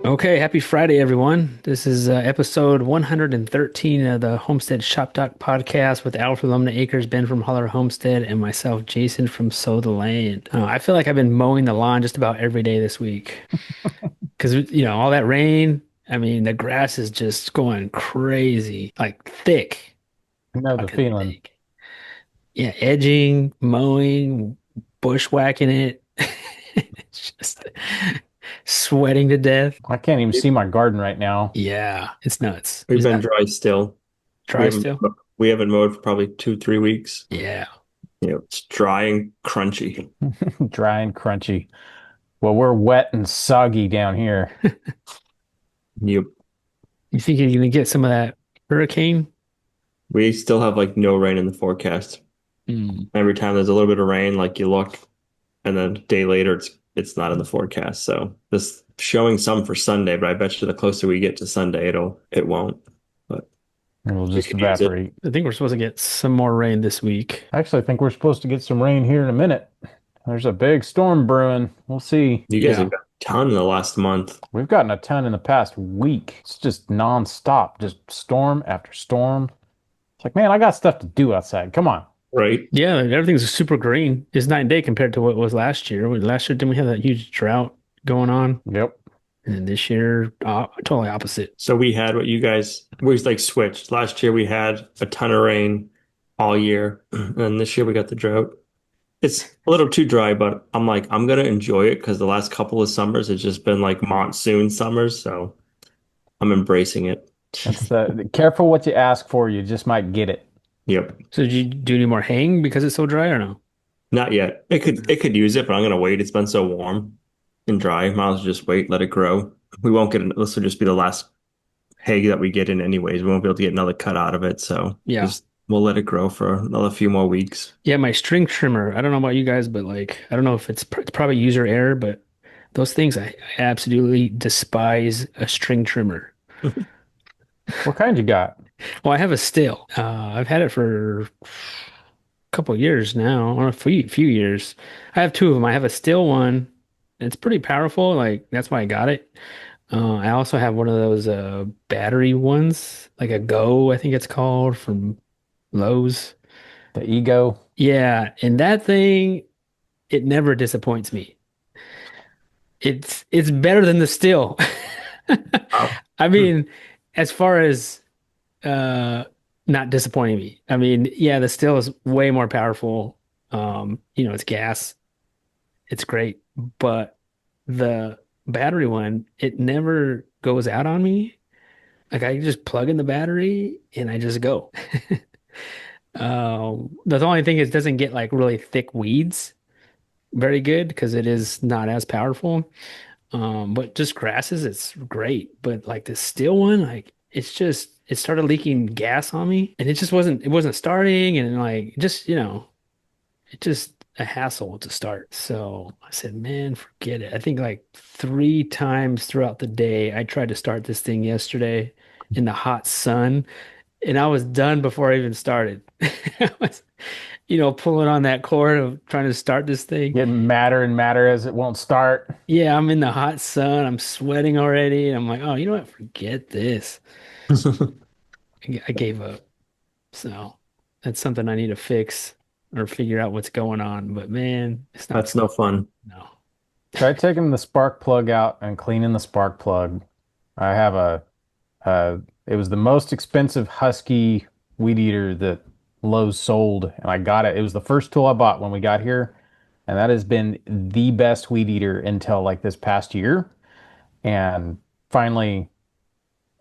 Okay, happy Friday, everyone. This is episode 113 of the Homestead Shop Talk podcast with Al from Lumna Acres, Ben from Holler Homestead, and myself, Jason from Sow the Land. I feel like I've been mowing the lawn just about every day this week because, all that rain. I mean, the grass is just going crazy, like thick, I know the fucking feeling. thick. Yeah, edging, mowing, bushwhacking it. It's just sweating to death. I can't even see my garden right now. Yeah, it's nuts. We've Is been that dry still. We dry haven't still? we haven't mowed for probably 2, 3 weeks. Yeah. It's dry and crunchy. Dry and crunchy. Well, we're wet and soggy down here. You You think you're gonna get some of that hurricane? we still have like no rain in the forecast. Mm. Every time there's a little bit of rain, like you look, and then a day later it's not in the forecast. So this showing some for Sunday, but I bet you the closer we get to Sunday, it won't. But It'll we just could use it. evaporate. I think we're supposed to get some more rain this week. Actually, I think we're supposed to get some rain here in a minute. There's a big storm brewing. We'll see. You guys Yeah. have got a ton in the last month. We've gotten a ton in the past week. It's just nonstop, just storm after storm. It's like, man, I got stuff to do outside. Come on. Right. Yeah, like, everything's super green. It's night and day compared to what it was last year. Last year, didn't we have that huge drought going on? Yep. And then this year, totally opposite. So we had what you guys we like switched. Last year we had a ton of rain all year, and this year we got the drought. It's a little too dry, but I'm like I'm gonna enjoy it because the last couple of summers it's just been like monsoon summers, so I'm embracing it. That's careful what you ask for. You just might get it. Yep. So did you do any more haying because it's so dry or no? Not yet. It could use it, but I'm gonna wait. It's been so warm and dry. Might as well just wait, let it grow. We won't get this will just be the last hay that we get in anyways. We won't be able to get another cut out of it, so Yeah. just we'll let it grow for another few more weeks. Yeah, my string trimmer. I don't know about you guys, but like, I don't know if it's probably user error, but those things I absolutely despise a string trimmer. What kind you got? Well, I have a still. I've had it for a couple of years now, or a few years. I have two of them. I have a still one. It's pretty powerful. Like that's why I got it. I also have one of those battery ones, like a Go, I think it's called, from Lowe's. The ego? Yeah, and that thing, it never disappoints me. It's better than the still. Wow. I Hmm. mean, as far as uh not disappointing me. I mean, yeah, the still is way more powerful. It's gas. It's great, but the battery one, it never goes out on me. Like I just plug in the battery and I just go. The only thing is it doesn't get like really thick weeds very good because it is not as powerful. But just grasses, it's great. But like the still one, like it started leaking gas on me and it wasn't starting and like it's just a hassle to start. So I said, man, forget it. I think like three times throughout the day, I tried to start this thing yesterday in the hot sun, and I was done before I even started. I was, pulling on that cord of trying to start this thing. Getting madder and madder as it won't start. Yeah, I'm in the hot sun. I'm sweating already. And I'm like, oh, you know what? Forget this. I gave up. So that's something I need to fix or figure out what's going on. But man, it's not That's fun. no fun. No. Try taking the spark plug out and cleaning the spark plug. I have it was the most expensive Husky weed eater that Lowe's sold, and I got it. It was the first tool I bought when we got here, and that has been the best weed eater until like this past year. And finally,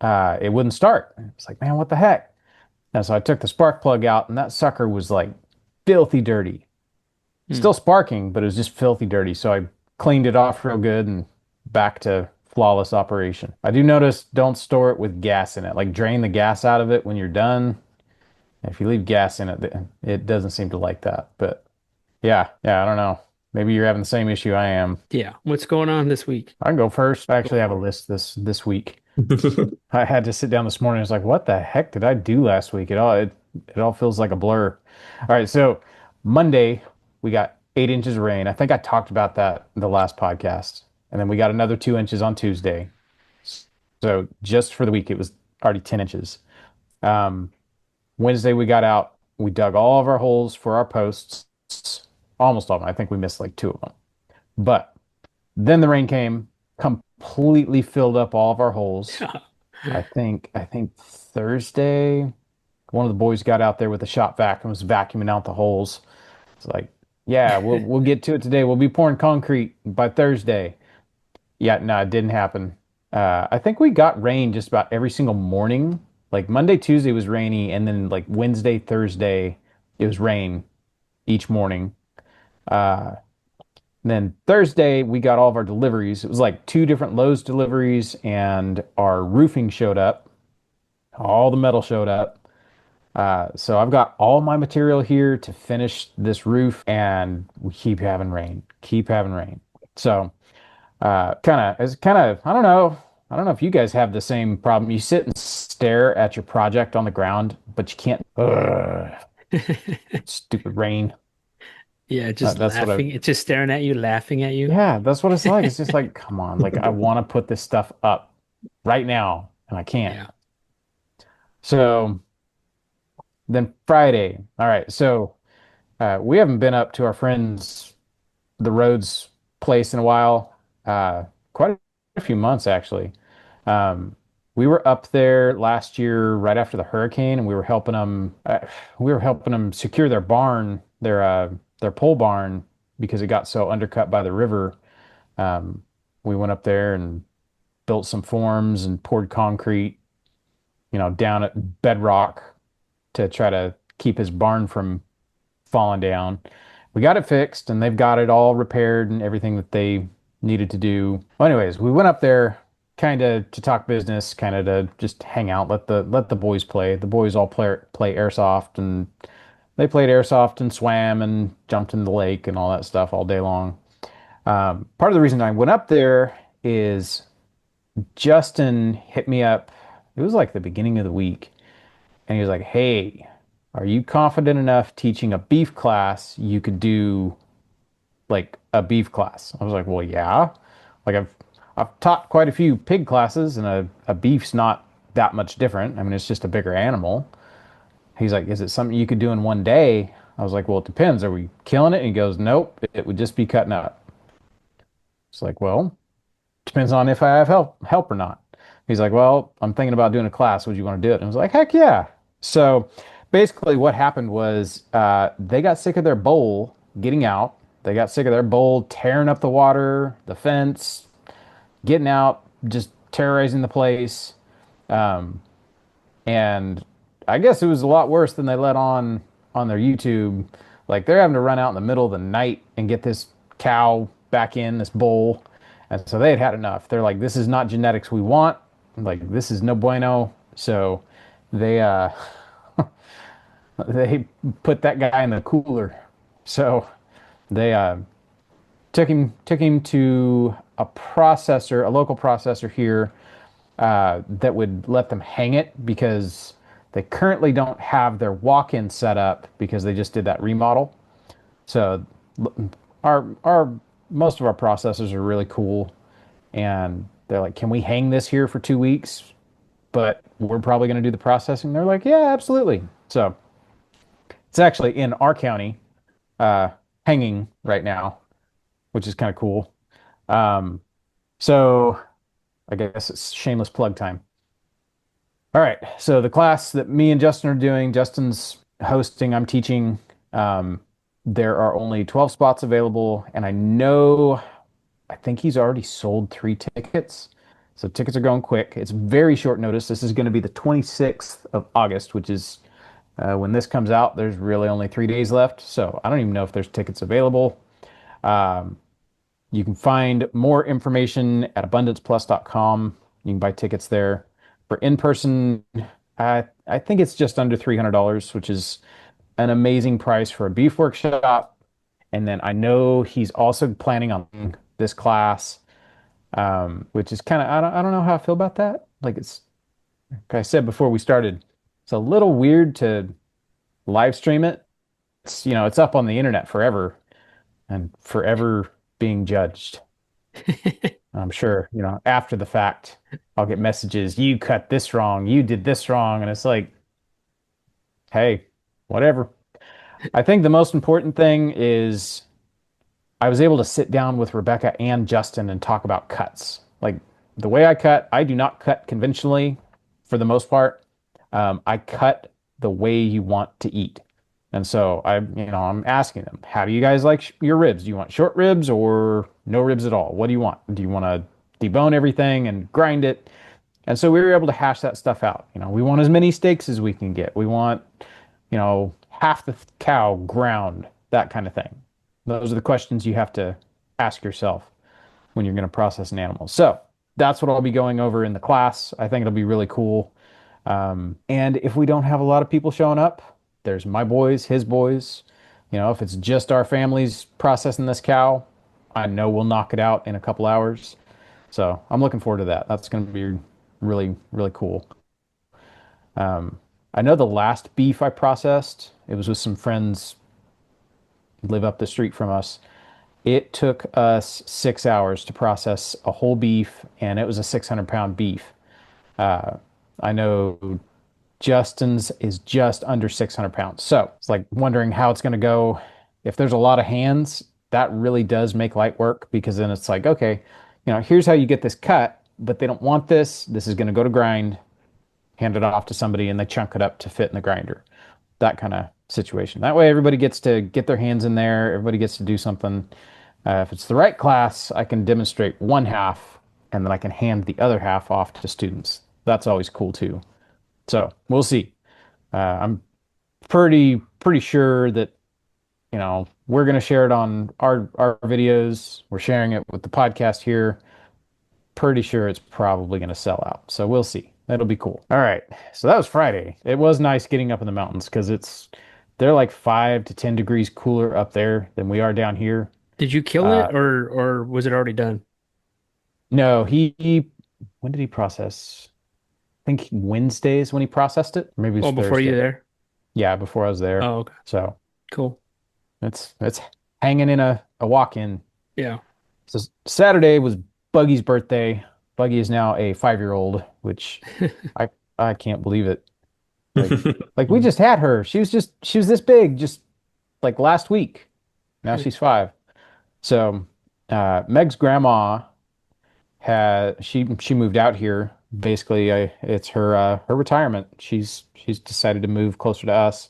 it wouldn't start. It's like, man, what the heck? And so I took the spark plug out, and that sucker was like filthy dirty. Hmm. Still sparking, but it was just filthy dirty. So I cleaned it off real good and back to flawless operation. I do notice don't store it with gas in it. Like drain the gas out of it when you're done. If you leave gas in it, it doesn't seem to like that. But yeah, I don't know. Maybe you're having the same issue I am. Yeah. What's going on this week? I can go first. I Go actually have a for it. list this week. I had to sit down this morning. I was like, what the heck did I do last week? It all feels like a blur. All right, so Monday we got 8 inches of rain. I think I talked about that in the last podcast. And then we got another 2 inches on Tuesday. So just for the week, it was already 10 inches. Um, Wednesday, we got out. We dug all of our holes for our posts, almost all of them. I think we missed like two of them. But then the rain came, completely filled up all of our holes. I think Thursday, one of the boys got out there with a shop vac and was vacuuming out the holes. It's like, yeah, we'll get to it today. We'll be pouring concrete by Thursday. Yeah, no, it didn't happen. I think we got rain just about every single morning. Like Monday, Tuesday was rainy, and then like Wednesday, Thursday, it was rain each morning. Uh, and then Thursday, we got all of our deliveries. It was like two different Lowe's deliveries, and our roofing showed up. All the metal showed up. So I've got all my material here to finish this roof, and we keep having rain. So I don't know. I don't know if you guys have the same problem. You sit and stare at your project on the ground, but you can't. Stupid rain. Yeah, just That's what I. laughing. It's just staring at you, laughing at you. Yeah, that's what it's like. It's just like, come on. Like I want to put this stuff up right now, and I can't. Yeah. So then Friday. All right. So we haven't been up to our friends the Rhodes place in a while. Quite a few months actually. Um, we were up there last year right after the hurricane, and we were helping them. We were helping them secure their barn, their pole barn, because it got so undercut by the river. Um, we went up there and built some forms and poured concrete, down at bedrock to try to keep his barn from falling down. We got it fixed and they've got it all repaired and everything that they needed to do. Well, anyways, we went up there kind of to talk business, kind of to just hang out, let the boys play. The boys all play airsoft, and they played airsoft and swam and jumped in the lake and all that stuff all day long. Part of the reason I went up there is Justin hit me up. It was like the beginning of the week, and he was like, "Hey, are you confident enough teaching a beef class you could do like a beef class?" I was like, "Well, yeah. Like I've taught quite a few pig classes, and a beef's not that much different. I mean, it's just a bigger animal." He's like, "Is it something you could do in one day?" I was like, "Well, it depends. Are we killing it?" And he goes, "Nope, it would just be cutting up." It's like, "Well, depends on if I have help or not." He's like, "Well, I'm thinking about doing a class. Would you want to do it?" And I was like, "Heck yeah." So basically what happened was they got sick of their bowl getting out. They got sick of their bowl tearing up the water, the fence, getting out, just terrorizing the place. Um, and I guess it was a lot worse than they let on their YouTube. Like they're having to run out in the middle of the night and get this cow back in this bowl. And so they had had enough. They're like, "This is not genetics we want. Like this is no bueno." So they they put that guy in the cooler. So they took him to a local processor here that would let them hang it, because they currently don't have their walk-in set up because they just did that remodel. So our most of our processors are really cool, and they're like, "Can we hang this here for 2 weeks? But we're probably going to do the processing." They're like, "Yeah, absolutely." So it's actually in our county, uh, hanging right now, which is kind of cool. Um, so I guess it's shameless plug time. All right. So the class that me and Justin are doing, Justin's hosting, I'm teaching. Um, there are only 12 spots available, and I think he's already sold 3 tickets. So tickets are going quick. It's very short notice. This is going to be the 26th of August, which is when this comes out. There's really only 3 days left. So I don't even know if there's tickets available. Um, you can find more information at abundanceplus.com. You can buy tickets there. For in person, I think it's just under $300, which is an amazing price for a beef workshop. And then I know he's also planning on this class, which is kind of, I don't know how I feel about that. Like like I said before we started, it's a little weird to live stream it. It's up on the internet forever and forever being judged. I'm sure, after the fact, I'll get messages, you cut this wrong, you did this wrong, and it's like, hey, whatever. I think the most important thing is I was able to sit down with Rebecca and Justin and talk about cuts. Like the way I cut, I do not cut conventionally for the most part. I cut the way you want to eat. And so I'm asking them, how do you guys like your ribs? Do you want short ribs or no ribs at all? What do you want? Do you want to debone everything and grind it? And so we were able to hash that stuff out. We want as many steaks as we can get. We want, half the cow ground, that kind of thing. Those are the questions you have to ask yourself when you're going to process an animal. So that's what I'll be going over in the class. I think it'll be really cool. And if we don't have a lot of people showing up, there's my boys, his boys. If it's just our families processing this cow, I know we'll knock it out in a couple hours. So I'm looking forward to that. That's going to be really, really cool. I know the last beef I processed, it was with some friends who live up the street from us. It took us 6 hours to process a whole beef, and it was a 600-pound beef. Uh, I know Justin's is just under 600 pounds. So it's like wondering how it's going to go. If there's a lot of hands, that really does make light work because then it's like, okay, here's how you get this cut, but they don't want this. This is going to go to grind, hand it off to somebody, and they chunk it up to fit in the grinder. That kind of situation. That way, everybody gets to get their hands in there. Everybody gets to do something. If it's the right class, I can demonstrate one half, and then I can hand the other half off to students. That's always cool too. So we'll see. I'm pretty sure that we're going to share it on our videos. We're sharing it with the podcast here. Pretty sure it's probably going to sell out. So we'll see. That'll be cool. All right. So that was Friday. It was nice getting up in the mountains because they're like 5 to 10 degrees cooler up there than we are down here. Did you kill Uh, it or was it already done? no, when did he process? I think Wednesdays when he processed it. Maybe it was Oh, before you Thursday. there? Yeah, before I was there. Oh, okay. So Cool. it's hanging in a walk-in. Yeah. So Saturday was Buggy's birthday. Buggy is now a 5-year-old, which I I can't believe it. Like we just had her. She was this big just like last week. Now she's 5. So Meg's grandma had she moved out here. Basically, it's her retirement. She's decided to move closer to us.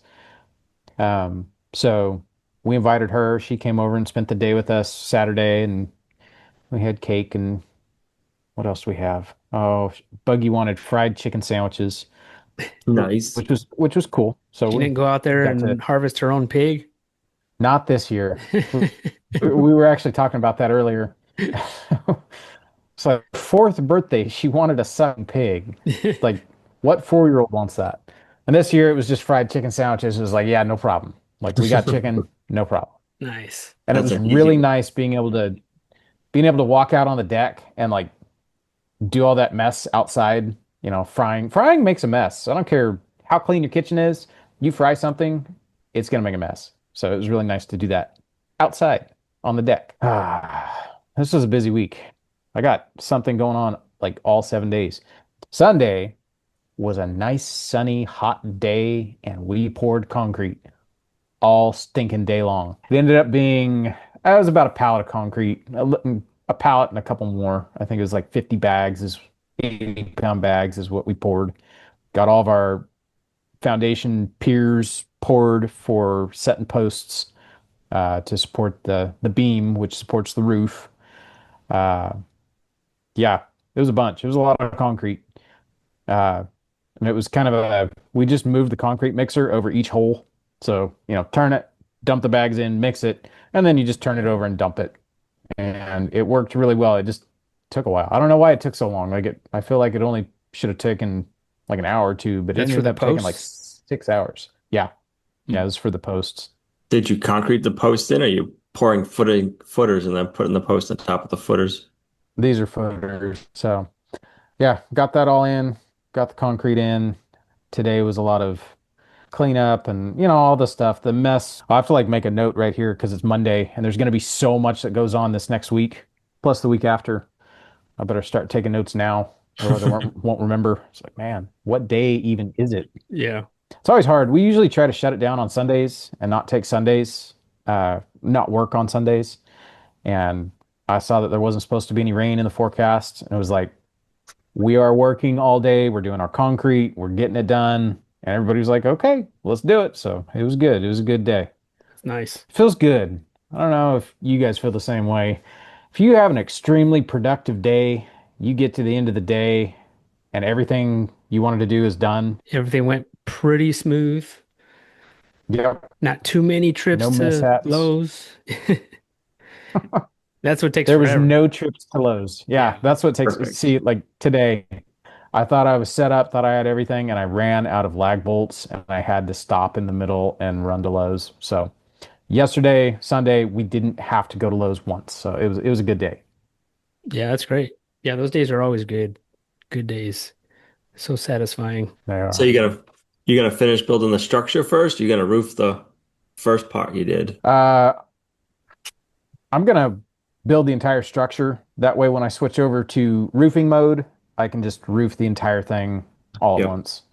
So we invited her. She came over and spent the day with us Saturday, and we had cake and what else do we have? Oh, Buggy wanted fried chicken sandwiches, Nice. which was cool. So She we didn't go out there got to and harvest her own pig. not this year. We were actually talking about that earlier. So 4th birthday, she wanted a sucking pig. Like, what 4-year-old wants that? And this year it was just fried chicken sandwiches. It was like, yeah, no problem. Like we got chicken, no problem. Nice. And it That's was an easy really one. nice being able to walk out on the deck and like do all that mess outside, frying. Frying makes a mess. I don't care how clean your kitchen is. You fry something, it's gonna make a mess. So it was really nice to do that outside on the deck. This was a busy week. I got something going on like all 7 days. Sunday was a nice sunny hot day and we poured concrete all stinking day long. It ended up being it was about a pallet of concrete, a pallet and a couple more. I think it was like 50 bags, is 80-pound bags is what we poured. Got all of our foundation piers poured for setting posts to support the beam, which supports the roof. Uh, yeah, it was a bunch. It was a lot of concrete. Uh, and it was kind of we just moved the concrete mixer over each hole. So, turn it, dump the bags in, mix it, and then you just turn it over and dump it. And it worked really well. It just took a while. I don't know why it took so long. I feel like it only should have taken like an hour or two, but it That's for ended the up taking like posts. 6 hours. Yeah. Hmm. Yeah, it was for the posts. Did you concrete the post in, or are you pouring footers and then putting the post on top of the footers? These are footers. So, yeah, got that all in, got the concrete in. Today was a lot of cleanup and all the stuff, the mess. I'll have to like make a note right here because it's Monday and there's going to be so much that goes on this next week, plus the week after. I better start taking notes now, otherwise I won't remember. It's like, man, what day even is it? Yeah. It's always hard. We usually try to shut it down on Sundays and not take Sundays, not work on Sundays. And I saw that there wasn't supposed to be any rain in the forecast, and it was like, we are working all day. We're doing our concrete. We're getting it done. And everybody was like, okay, let's do it. So it was good. It was a good day. It's nice. Feels good. I don't know if you guys feel the same way. If you have an extremely productive day, you get to the end of the day and everything you wanted to do is done. Everything went pretty smooth. Yep. Not too many trips No to mishaps. Lowe's. That's what takes There was forever. no trips to Lowe's. Yeah, Yeah. that's what takes. Perfect. See, like today, I thought I was set up, thought I had everything, and I ran out of lag bolts and I had to stop in the middle and run to Lowe's. So yesterday, Sunday, we didn't have to go to Lowe's once. So it was a good day. Yeah, that's great. Yeah, those days are always good. Good days. So satisfying. They So are. you're gonna finish building the structure first? You're gonna roof the first part you did. Uh, I'm gonna build the entire structure. That way, when I switch over to roofing mode, I can just roof the entire thing all at Yep. once.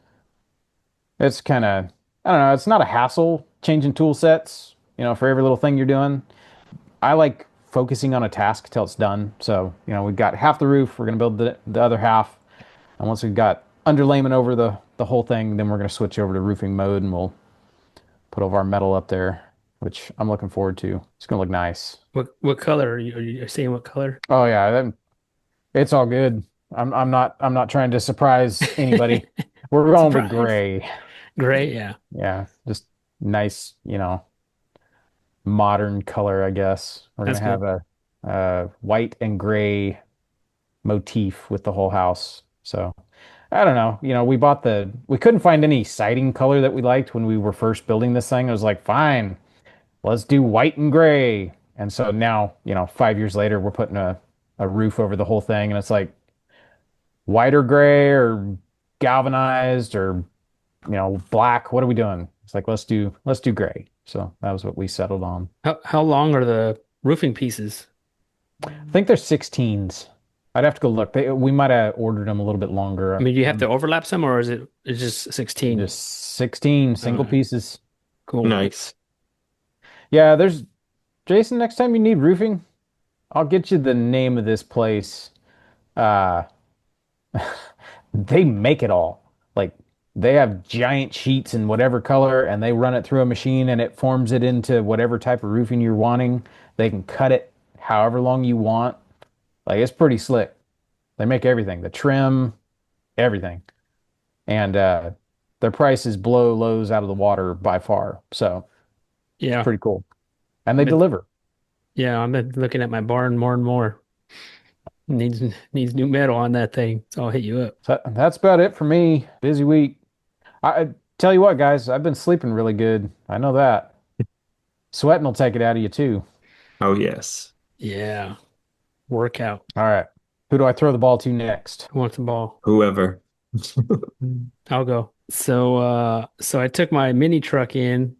It's kind of, I don't know, it's not a hassle changing tool sets, for every little thing you're doing. I like focusing on a task till it's done. So, we've got half the roof, we're gonna build the other half. And once we've got underlayment over the whole thing, then we're gonna switch over to roofing mode and we'll put all of our metal up there, which I'm looking forward to. It's gonna look nice. What color are you saying what color? Oh yeah, it's all good. I'm not trying to surprise anybody. We're going with Surprise. gray. Gray, yeah. Yeah, just nice, modern color, I guess. We're gonna That's have good. a white and gray motif with the whole house. So I don't know. We couldn't find any siding color that we liked when we were first building this thing. I was like, fine, let's do white and gray. And so now, 5 years later, we're putting a roof over the whole thing, and it's like white or gray or galvanized or black. What are we doing? It's like let's do gray. So that was what we settled on. How long are the roofing pieces? I think they're 16s. I'd have to go look. We might have ordered them a little bit I longer. mean, do you have to overlap some or is it's just 16? Just 16 single Uh, pieces. cool. Nice. Yeah, there's Jason, next time you need roofing, I'll get you the name of this place. Uh they make it all. Like they have giant sheets in whatever color and they run it through a machine and it forms it into whatever type of roofing you're wanting. They can cut it however long you want. Like it's pretty slick. They make everything, the trim, everything. And their prices blow Lowe's out of the water by far. So it's Yeah. pretty cool. And they But deliver. yeah, I've been looking at my barn more and more. Needs new metal on that thing. So I'll hit you up. So that's about it for me. Busy week. I tell you what, guys, I've been sleeping really good. I know that. Sweating will take it out of you too. Oh yes. Yeah. Workout. All right. Who do I throw the ball to next? Who wants the ball? Whoever. I'll go. So I took my mini truck in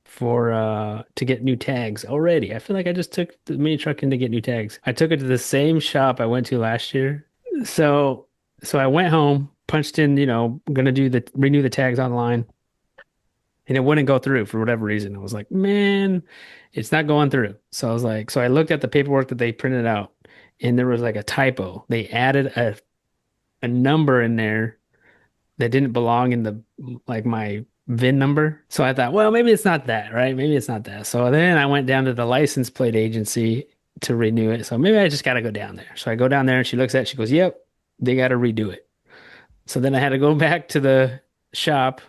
for to get new tags already. I feel like I just took the mini truck in to get new tags. I took it to the same shop I went to last year. So so I went home, punched in, gonna do the renew the tags online, and it wouldn't go through for whatever reason. I was like, man, it's not going through. So I was like, so I looked at the paperwork that they printed out, and there was like a typo. They added a number in there that didn't belong in the like my VIN number. So I thought, well, maybe it's not that, right? Maybe it's not that. So then I went down to the license plate agency to renew it. So maybe I just got to go down there. So I go down there and she looks at it. She goes, yep, they got to redo it. So then I had to go back to the shop.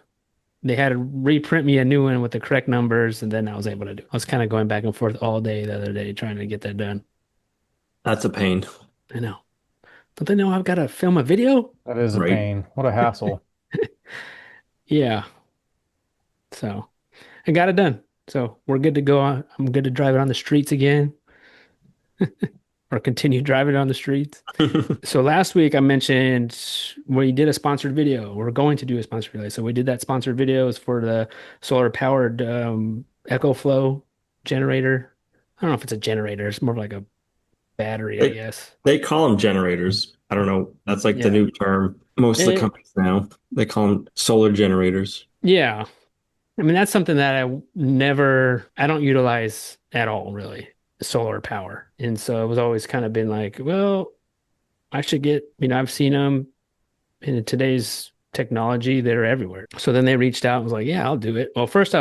They had to reprint me a new one with the correct numbers. And then I was able to do. I was kind of going back and forth all day the other day trying to get that done. That's a pain, I know. Don't they know I've got to film a video? That is a right? pain. What a hassle. Yeah. So I got it done. So we're good to go on. I'm good to drive it on the streets again or continue driving it on the streets. So last week I mentioned we did a sponsored video. We're going to do a sponsored video. So we did that sponsored video. It was for the solar powered Echo Flow generator. I don't know if it's a generator. It's more of like a battery, I They guess. they call them generators. I don't know. That's like the Yeah. new term. Most of the It, companies now, they call them solar generators. yeah. I mean, that's something that I don't utilize at all, really, solar power. And so it was always kind of been like, well, I should get, I've seen them in today's technology, they're everywhere. So then they reached out and was like, yeah, I'll do it. Well, first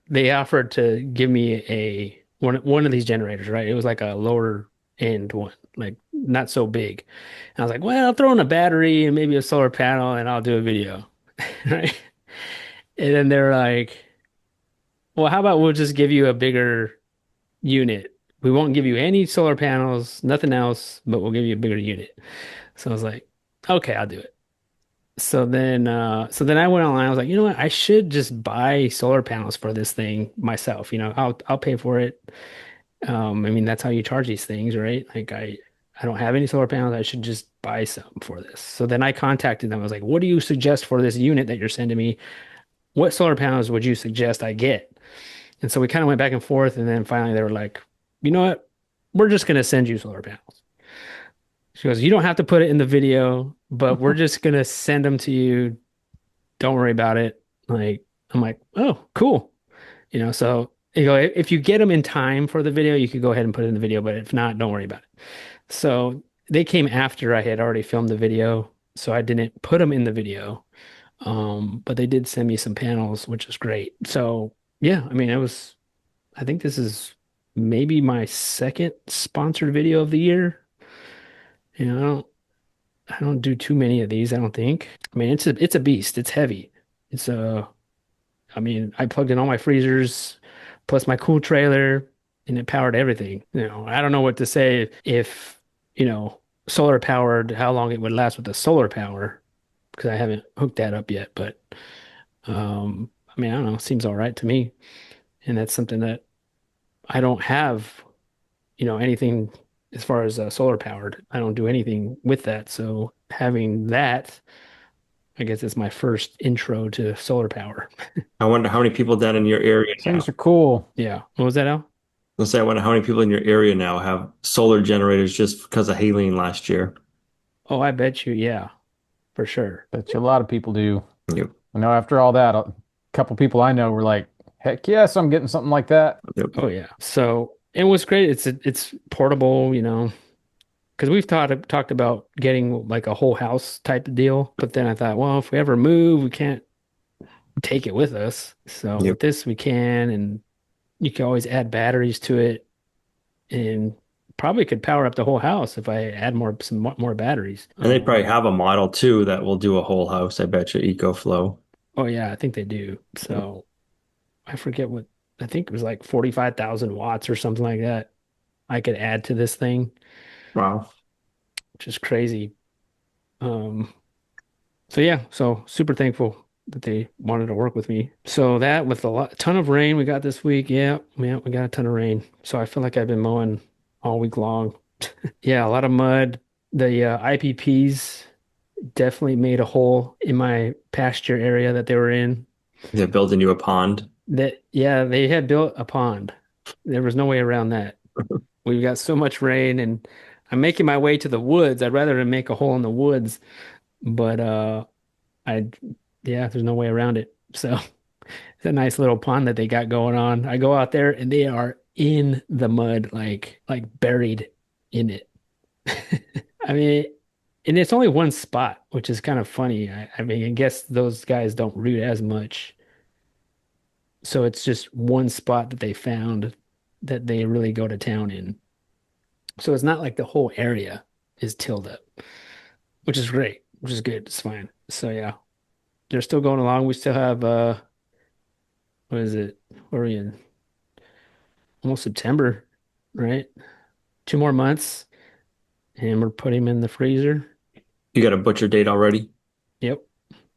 they offered to give me one of these generators, right? It was like a lower end one, like not so big. And I was like, well, I'll throw in a battery and maybe a solar panel and I'll do a video. Right. And then they're like, well, how about we'll just give you a bigger unit? We won't give you any solar panels, nothing else, but we'll give you a bigger unit. So I was like, okay, I'll do it. So then I went online. I was like, you know what? I should just buy solar panels for this thing myself. I'll pay for it. I mean, that's how you charge these things, right? Like I don't have any solar panels. I should just buy some for this. So then I contacted them. I was like, what do you suggest for this unit that you're sending me? What solar panels would you suggest I get? And so we kind of went back and forth, and then finally they were like, you know what? We're just gonna send you solar panels. She goes, you don't have to put it in the video, but we're just gonna send them to you. Don't worry about it. Like, I'm like, oh, cool. So if you get them in time for the video, you could go ahead and put it in the video, but if not, don't worry about it. So they came after I had already filmed the video, so I didn't put them in the video. But they did send me some panels, which is great. So yeah, I mean, I think this is maybe my second sponsored video of the year. You know, I don't do too many of these, I don't think. I mean, it's a beast. It's heavy. It's I mean, I plugged in all my freezers plus my cool trailer and it powered everything. I don't know what to say if, solar powered, how long it would last with the solar power because I haven't hooked that up yet, but I mean, I don't know, seems all right to me. And that's something that I don't have, anything as far as solar powered. I don't do anything with that. So having that, I guess it's my first intro to solar power. I wonder how many people down in your area Things now. are cool. Yeah. What was that, Al? Let's say I wonder how many people in your area now have solar generators just because of Helene last year. Oh, I bet you. Yeah, for sure. Bet you a lot of people do. Yep. I know after all that, a couple people I know were like, heck yes, I'm getting something like that. Yep. Oh yeah. So and what's great, it's portable, because we've talked about getting like a whole house type of deal. But then I thought, well, if we ever move, we can't take it with us. So with Yep. this, we can, and you can always add batteries to it, and probably could power up the whole house if I add more batteries. And they probably have a model too that will do a whole house. I bet you EcoFlow. Oh yeah, I think they do. Yep. So I forget what I think it was like 45,000 watts or something like that. I could add to this thing, Wow. which is crazy. Um, so yeah, so super thankful that they wanted to work with me. So that with ton of rain we got this week. Yeah, yeah, we got a ton of rain. So I feel like I've been mowing all week long. Yeah, a lot of mud. The IPPs definitely made a hole in my pasture area that they were in. They're building you a pond. Yeah, they had built a pond. There was no way around that. We've got so much rain and I'm making my way to the woods. I'd rather than make a hole in the woods, but I yeah, there's no way around it. So it's a nice little pond that they got going on. I go out there and they are in the mud, like buried in it. I mean, and it's only one spot, which is kind of funny. I mean, I guess those guys don't root as much. So it's just one spot that they found that they really go to town in. So it's not like the whole area is tilled up, which is great, which is good. It's fine. So yeah, they're still going along. We still have what is it? What are we in? Almost September, right? 2 more months, and we're putting them in the freezer. You got a butcher date already? Yep,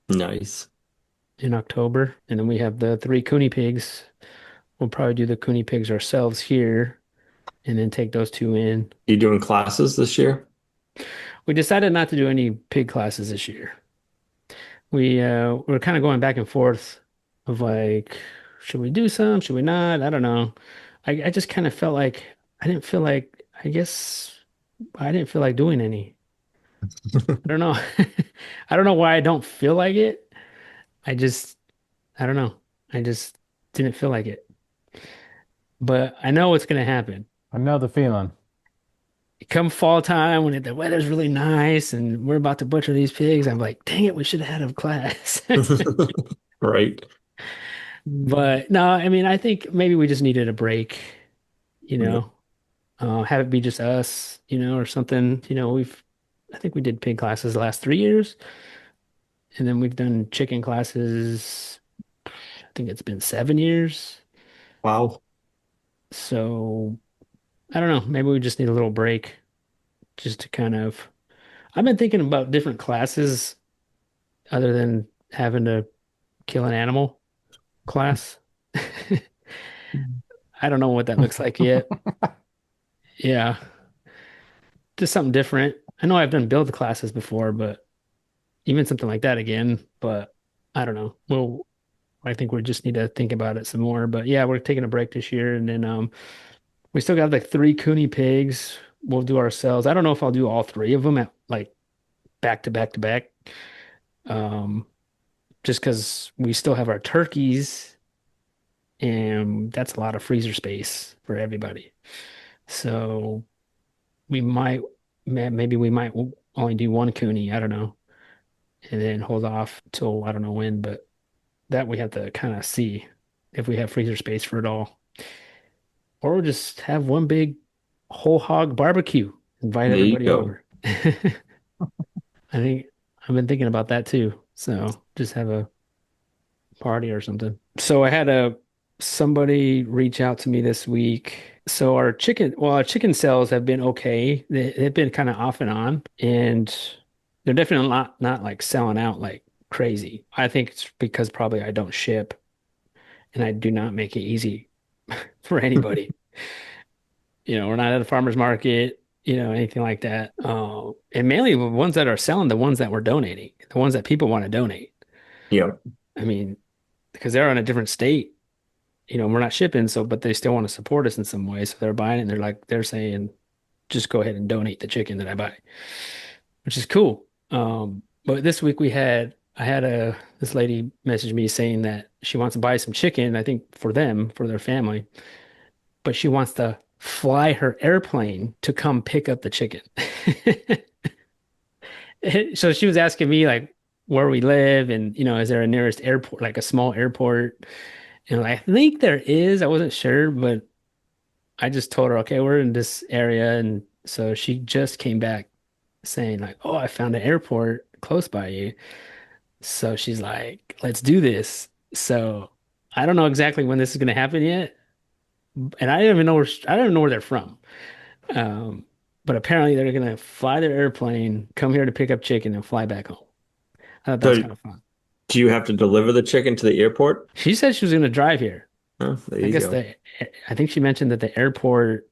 Nice. in October. And then we have the three Cooney pigs. We'll probably do the Cooney pigs ourselves here, and then take those two in. You doing classes this year? We decided not to do any pig classes this year. We're kind of going back and forth of like, should we do some? Should we not? I don't know. I just kind of felt like I didn't feel like I guess I didn't feel like doing any. I don't know. I don't know why I don't feel like it. I just, I don't know. I just didn't feel like it. But I know what's going to happen. I know the feeling. Come fall time when the weather's really nice and we're about to butcher these pigs, I'm like, dang it, we should have had a class. Right. But no, I mean, I think maybe we just needed a break, you Yep. know, have it be just us, or something. I think we did pig classes the last 3 years, and then we've done chicken classes. I think it's been 7 years. Wow. So I don't know. Maybe we just need a little break just to kind of. I've been thinking about different classes other than having to kill an animal class. I don't know what that looks like yet. Yeah, just something different. I know I've done build classes before, but even something like that again. But I don't know. Well, I think we just need to think about it some more. But yeah, we're taking a break this year, and then we still got like three Cooney pigs. We'll do ourselves. I don't know if I'll do all three of them at like back to back to back. Um, just because we still have our turkeys, and that's a lot of freezer space for everybody. So we might, maybe we might only do one Cooney. I don't know, and then hold off till I don't know when. But that we have to kind of see if we have freezer space for it all. Or we'll just have one big whole hog barbecue. Invite There you everybody go. over. I think I've been thinking about that too. So just have a party or something. So I had somebody reach out to me this week. So our chicken sales have been okay. They've been kind of off and on, and they're definitely not like selling out like crazy. I think it's because probably I don't ship and I do not make it easy for anybody. We're not at a farmer's market, anything like that. And mainly the ones that are selling, the ones that we're donating, the ones that people want to donate. Yep. I mean, because they're in a different state, we're not shipping, so but they still want to support us in some way. So they're buying it and they're saying, just go ahead and donate the chicken that I buy, which is cool. But this week I had this lady message me saying that she wants to buy some chicken, I think for them, for their family, but she wants to fly her airplane to come pick up the chicken. So she was asking me like where we live and is there a nearest airport, like a small airport? And I think there is. I wasn't sure, but I just told her, okay, we're in this area. And so she just came back saying like, oh, I found an airport close by you. So she's like, let's do this. So I don't know exactly when this is going to happen yet. And I don't even know where they're from. Um, but apparently they're gonna fly their airplane, come here to pick up chicken, and fly back home. I thought that was So kind of fun. do you have to deliver the chicken to the airport? She said she was gonna drive here. Huh, there I you guess go. I think she mentioned that the airport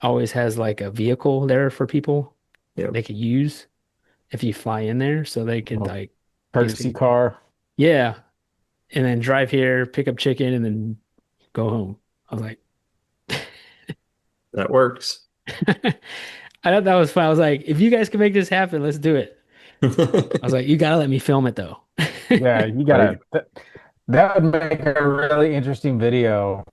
always has like a vehicle there for people Yep. they could use if you fly in there, so they could Little like courtesy basically, car. yeah, and then drive here, pick up chicken, and then go home. I was like, That works. I thought that was fun. I was like, if you guys can make this happen, let's do it. I was like, you gotta let me film it though. Yeah, you Right. gotta. That would make a really interesting video.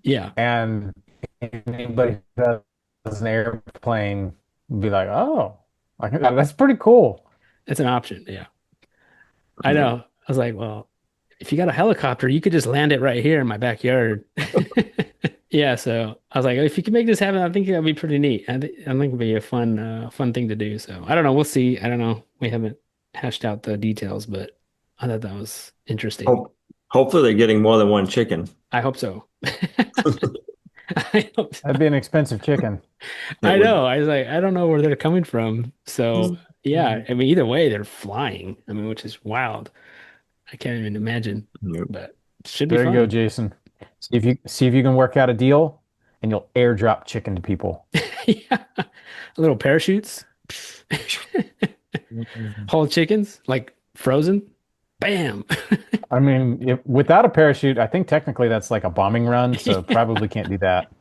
Yeah, And anybody who does an airplane would be like, oh, that's pretty cool. it's an option. Yeah, I Yep. know. I was like, well, if you got a helicopter, you could just land it right here in my backyard. Yeah, so I was like, if you can make this happen, I think that'd be pretty neat. I think it'd be a fun thing to do. So I don't know. We'll see. I don't know. We haven't hashed out the details, but I thought that was interesting. Hopefully they're getting more than one chicken. I hope so. I hope That'd so. be an expensive chicken. It I would. know. I was like, I don't know where they're coming from. So yeah, I mean, either way, they're flying. I mean, which is wild. I can't even imagine, Yep. but it should be There you go, fun. Jason. See if you can work out a deal and you'll airdrop chicken to people. Yeah. Little parachutes. Whole chickens, like frozen. Bam. I mean, without a parachute, I think technically that's like a bombing run, so Yeah. probably can't do that.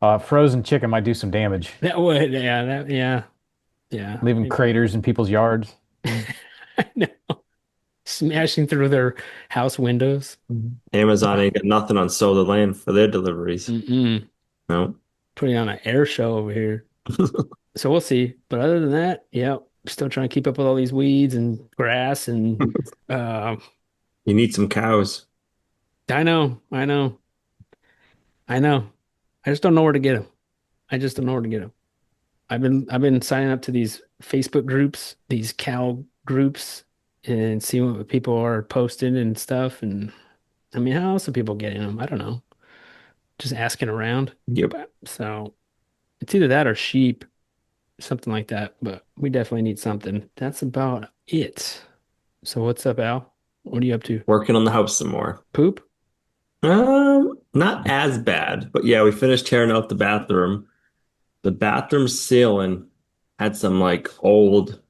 Frozen chicken might do some damage, That would, yeah, that, yeah, yeah. leaving craters in people's yards. I know. Smashing through their house windows. Amazon ain't got nothing on Solar Land for their deliveries. Mm-mm. No. Putting on an air show over here. So we'll see. But other than that, yeah, still trying to keep up with all these weeds and grass and uh You need some cows. I know, I know, I know. I just don't know where to get them. I just don't know where to get them. I've been signing up to these Facebook groups, these cow groups, and seeing what people are posting and stuff. And I mean, how else are people getting them? I don't know. Just asking around. Yep. But so it's either that or sheep, something like that. But we definitely need something. That's about it. So what's up, Al? What are you up to? Working on the house some more. Poop? Not as bad, but yeah, we finished tearing out the bathroom. The bathroom ceiling had some like old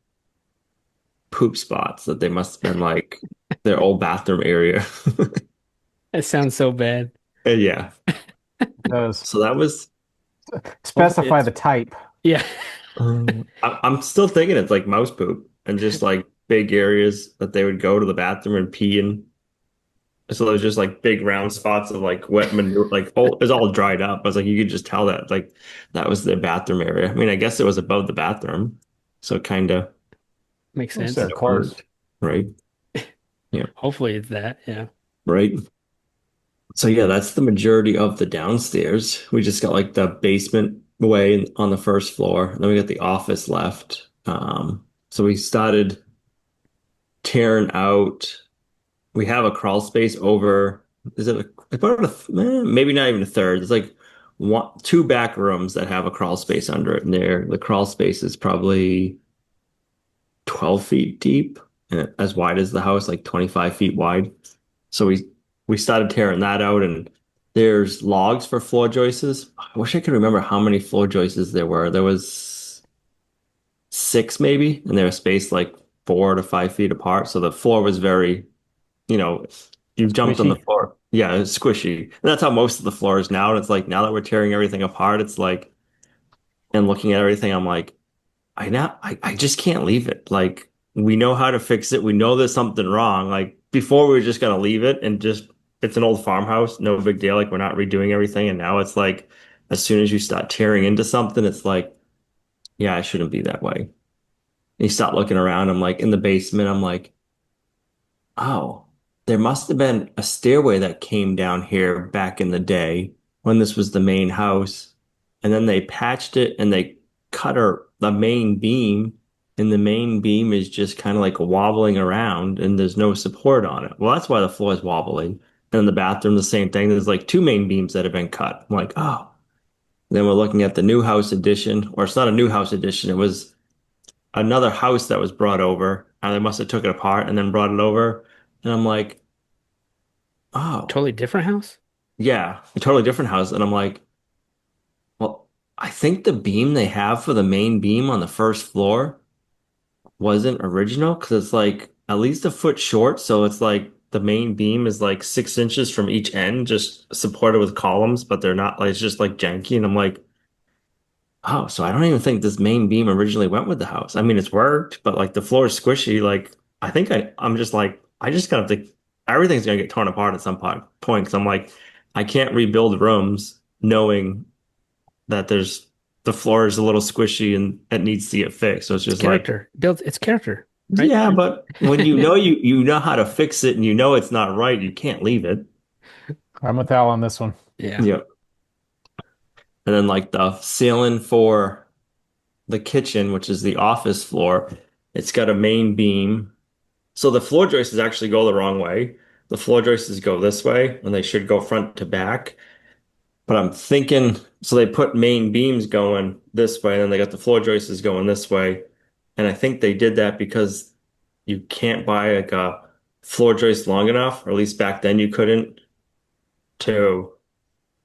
poop spots that they must have been like their old bathroom area. That sounds so bad. And yeah. Does So that was Hopefully specify it's the type. yeah. I'm still thinking it's like mouse poop and just like big areas that they would go to the bathroom and pee in. So there's just like big round spots of like wet manure, like oh, it's all dried up. I was like, you could just tell that like that was their bathroom area. I mean, I guess it was above the bathroom, so Makes At least they're sense. close. worked, right? Yeah, Hopefully it's that. Yeah. right. So yeah, that's the majority of the downstairs. We just got like the basement way on the first floor, and then we got the office left. So we started tearing out. We have a crawl space over. Is it about maybe not even a third? It's like two back rooms that have a crawl space under it, and there the crawl space is probably 12 feet deep and as wide as the house, like 25 feet wide. So we started tearing that out, and there's logs for floor joists. I wish I could remember how many floor joists there were. There was six maybe, and they were spaced like 4 to 5 feet apart. So the floor was very, you know, you jumped on the Squishy. floor. Yeah, it's squishy. And that's how most of the floor is now. And it's like now that we're tearing everything apart, it's like, and looking at everything, I'm like, I just can't leave it. Like we know how to fix it. We know there's something wrong. Like before we were just gonna leave it and just it's an old farmhouse, no big deal. Like we're not redoing everything. And now it's like as soon as you start tearing into something, it's like, yeah, I shouldn't be that way. And you start looking around. I'm like in the basement, I'm like, oh, there must have been a stairway that came down here back in the day when this was the main house. And then they patched it and they cut the main beam, and the main beam is just kind of like wobbling around and there's no support on it. Well, that's why the floor is wobbling. And in the bathroom, the same thing. There's like two main beams that have been cut. I'm like, oh. Then we're looking at the new house edition, or it's not a new house edition. It was another house that was brought over, and they must have took it apart and then brought it over. And I'm like, oh, Totally different house? yeah, a totally different house. And I'm like, well, I think the beam they have for the main beam on the first floor wasn't original because it's like at least a foot short. So it's like the main beam is like 6 inches from each end, just supported with columns, but they're not like it's just like janky. And I'm like, oh, so I don't even think this main beam originally went with the house. I mean, it's worked, but like the floor is squishy. Like I think I'm just like I just gotta think everything's gonna get torn apart at some point. Because I'm like I can't rebuild rooms knowing that there's the floor is a little squishy and it needs to get fixed. So it's It's just like character. Builds it's character, right? yeah, but when you know you know how to fix it and you know it's not right, you can't leave it. I'm with Al on this one. Yeah. Yeah. And then like the ceiling for the kitchen, which is the office floor, it's got a main beam. So the floor joists actually go the wrong way. The floor joists go this way and they should go front to back. But I'm thinking, so they put main beams going this way and then they got the floor joists going this way. And I think they did that because you can't buy like a floor joist long enough, or at least back then you couldn't, to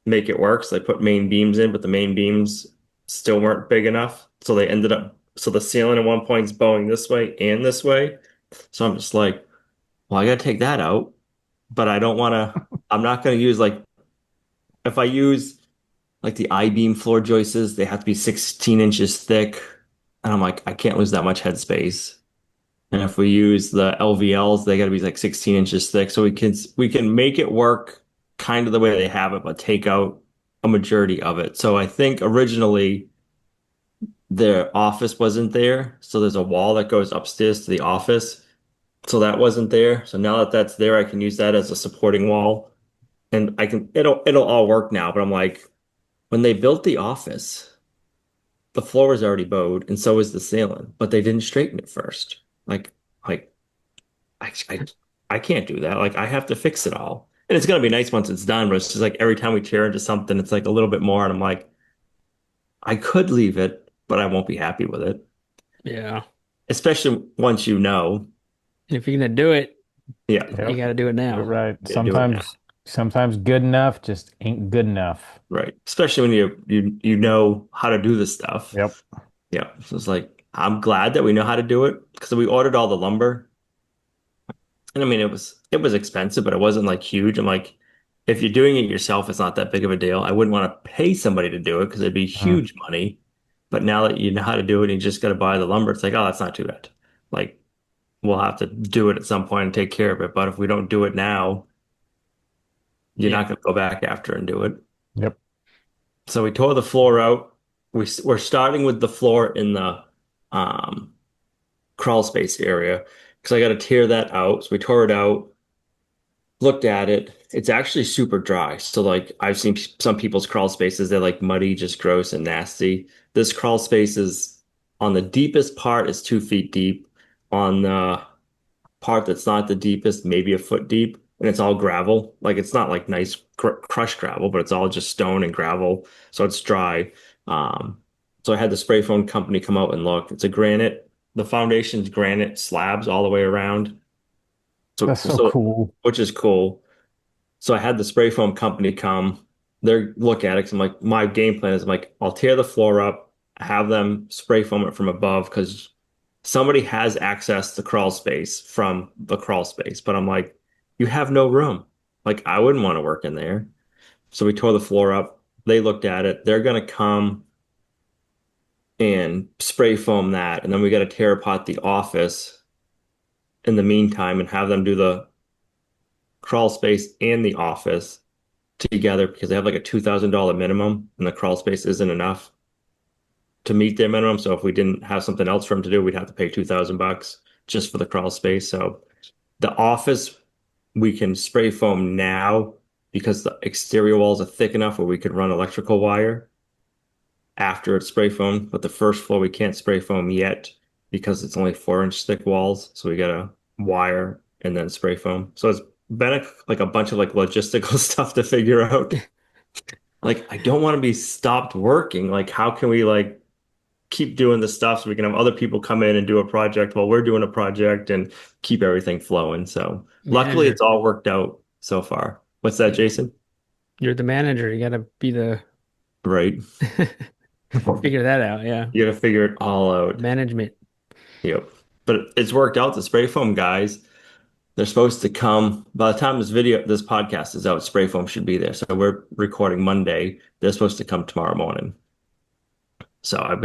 make it work. So they put main beams in, but the main beams still weren't big enough. So they ended up, so the ceiling at one point is bowing this way and this way. So I'm just like, well, I got to take that out, but I don't want to, I'm not going to use like, if I use like the I-beam floor joists, they have to be 16 inches thick. And I'm like, I can't lose that much headspace. And if we use the LVLs, they got to be like 16 inches thick. So we can make it work kind of the way they have it, but take out a majority of it. So I think originally their office wasn't there. So there's a wall that goes upstairs to the office. So that wasn't there. So now that that's there, I can use that as a supporting wall. And it'll all work now. But I'm like, when they built the office, the floor was already bowed and so was the ceiling, but they didn't straighten it first. Like I, I, I can't do that. Like I have to fix it all. And it's gonna be nice once it's done, but it's just like every time we tear into something, it's like a little bit more. And I'm like, I could leave it, but I won't be happy with it. Yeah. Especially once you know, And if you're gonna do it, yeah, you Yep. got to do it You're now. right. yeah, do it now. Sometimes good enough just ain't good enough. Right. Especially when you know how to do this stuff. Yep. Yeah. So it's like I'm glad that we know how to do it because we ordered all the lumber. And I mean it was expensive, but it wasn't like huge. I'm like, if you're doing it yourself, it's not that big of a deal. I wouldn't want to pay somebody to do it because it'd be Mhm. huge money. But now that you know how to do it, and you just got to buy the lumber. It's like, oh, that's not too bad. Like we'll have to do it at some point and take care of it. But if we don't do it now, you're Yeah. not going to go back after and do it. Yep. So we tore the floor out. We're starting with the floor in the um, crawl space area because I got to tear that out. So we tore it out, looked at it. It's actually super dry. So like I've seen some people's crawl spaces, they're like muddy, just gross and nasty. This crawl space is on the deepest part is 2 feet deep. On the part that's not the deepest, maybe a foot deep, and it's all gravel. Like it's not like nice crushed gravel, but it's all just stone and gravel. So it's dry. So I had the spray foam company come out and look. It's a granite. The foundation's granite slabs all the way around. So, That's so so cool. which is cool. So I had the spray foam company come. They look at it 'cause I'm like, my game plan is I'm like, I'll tear the floor up, have them spray foam it from above because somebody has access to crawl space from the crawl space. But I'm like, you have no room. Like I wouldn't want to work in there. So we tore the floor up. They looked at it. They're gonna come and spray foam that, and then we got to tear apart the office in the meantime and have them do the crawl space and the office together because they have like a $2,000 minimum and the crawl space isn't enough to meet their minimum. So if we didn't have something else for them to do, we'd have to pay $2,000 just for the crawl space. So the office we can spray foam now because the exterior walls are thick enough where we could run electrical wire after it's spray foamed. But the first floor we can't spray foam yet because it's only 4 inch thick walls. So we gotta wire and then spray foam. So it's been like a bunch of like logistical stuff to figure out. Like I don't want to be stopped working. Like how can we like keep doing the stuff so we can have other people come in and do a project while we're doing a project and keep everything flowing. So luckily Manager. it's all worked out so far. What's that, Yeah. Jason? You're the manager. You got to be the Right. figure that out. Yeah. You gotta figure it all out. Management. Yep. But it's worked out. The spray foam guys, they're supposed to come by the time this podcast is out, spray foam should be there. So we're recording Monday. They're supposed to come tomorrow morning. So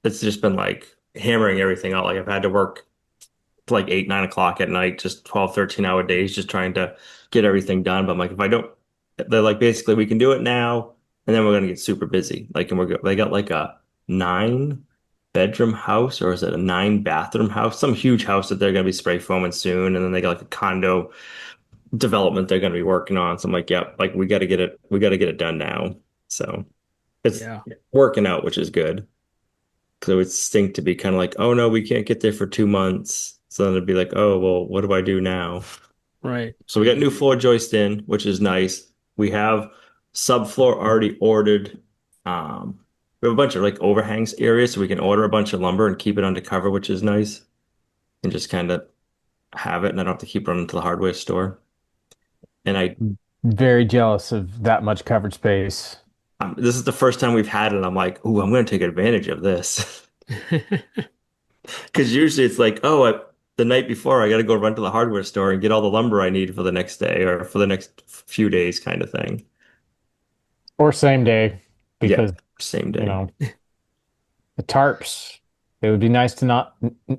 it's just been like hammering everything out. Like I've had to work to like 8, 9 o'clock at night, just 12, 13 hour days, just trying to get everything done. But I'm like, if I don't, they're like, basically, we can do it now, and then we're going to get super busy. Like, and they got like a 9 bedroom house, or is it a 9 bathroom house? Some huge house that they're going to be spray foaming soon. And then they got like a condo development they're going to be working on. So I'm like, yeah, like we got to get it done now. So it's Yeah. working out, which is good. So it would stink to be kind of like, oh no, we can't get there for 2 months. So then it'd be like, oh, well, what do I do now? Right. So we got new floor joist in, which is nice. We have subfloor already ordered. We have a bunch of like overhangs areas, so we can order a bunch of lumber and keep it under cover, which is nice. And just kind of have it, and I don't have to keep running to the hardware store. And Very jealous of that much covered space. this is the first time we've had it. I'm like, ooh, I'm going to take advantage of this. Because usually it's like, oh, the night before I got to go run to the hardware store and get all the lumber I need for the next day or for the next few days kind of thing. Or same day. Yeah, because, same you day. know, the tarps, it would be nice to not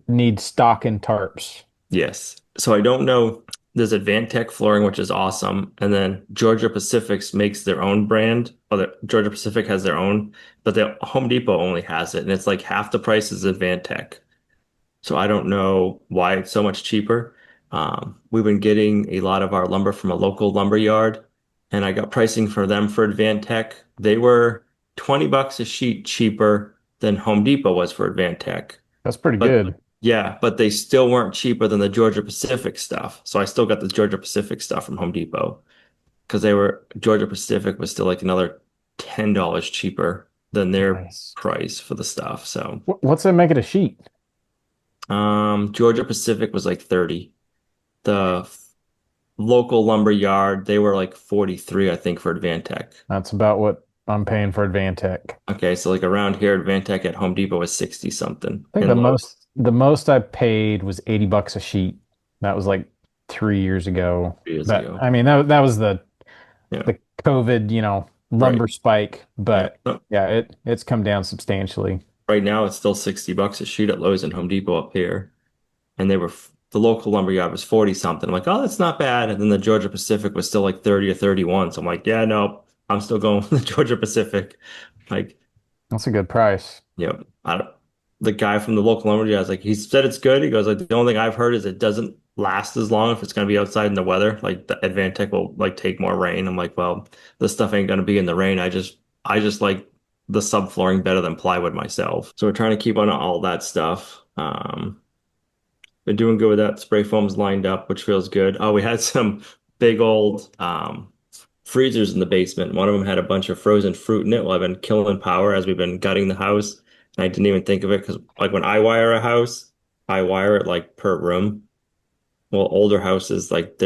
need stock in tarps. Yes. So I don't know. There's Advantech flooring, which is awesome, and then Georgia Pacific's makes their own brand. Or Georgia Pacific has their own, but the Home Depot only has it, and it's like half the price as Advantech. So I don't know why it's so much cheaper. We've been getting a lot of our lumber from a local lumber yard, and I got pricing for them for Advantech. They were $20 a sheet cheaper than Home Depot was for Advantech. That's pretty But good. yeah, but they still weren't cheaper than the Georgia Pacific stuff. So I still got the Georgia Pacific stuff from Home Depot because they were Georgia Pacific was still like another $10 cheaper than their Nice. price for the stuff. So What's that make it a sheet? Georgia Pacific was like 30. The local lumber yard, they were like 43, I think, for Advantech. That's about what I'm paying for Advantech. Okay, so like around here, Advantech at Home Depot was 60 something I think in Lowe's the most I paid was $80 a sheet. That was like 3 years ago. 2 years But ago. I mean that was Yeah, the COVID, right. lumber spike. Yeah. But yeah, it's come down substantially. Right now, it's still $60 a sheet at Lowe's and Home Depot up here. And the local lumber yard was 40 something. I'm like, oh, that's not bad. And then the Georgia Pacific was still like 30 or 31. So I'm like, yeah, no, I'm still going with the Georgia Pacific. Like, That's a good price. I don't, the guy from the local lumber yard is like, he said it's good. He goes, like, the only thing I've heard is it doesn't last as long if it's going to be outside in the weather. Like the Advantech will like take more rain. I'm like, well, this stuff ain't going to be in the rain. I just like the subflooring better than plywood myself. So we're trying to keep on all that stuff. Been doing good with that. Spray foam's lined up, which feels good. Oh, we had some big old freezers in the basement. One of them had a bunch of frozen fruit in it. Well, I've been killing power as we've been gutting the house. And I didn't even think of it because, like, when I wire a house, I wire it like per room. Well, older houses, like,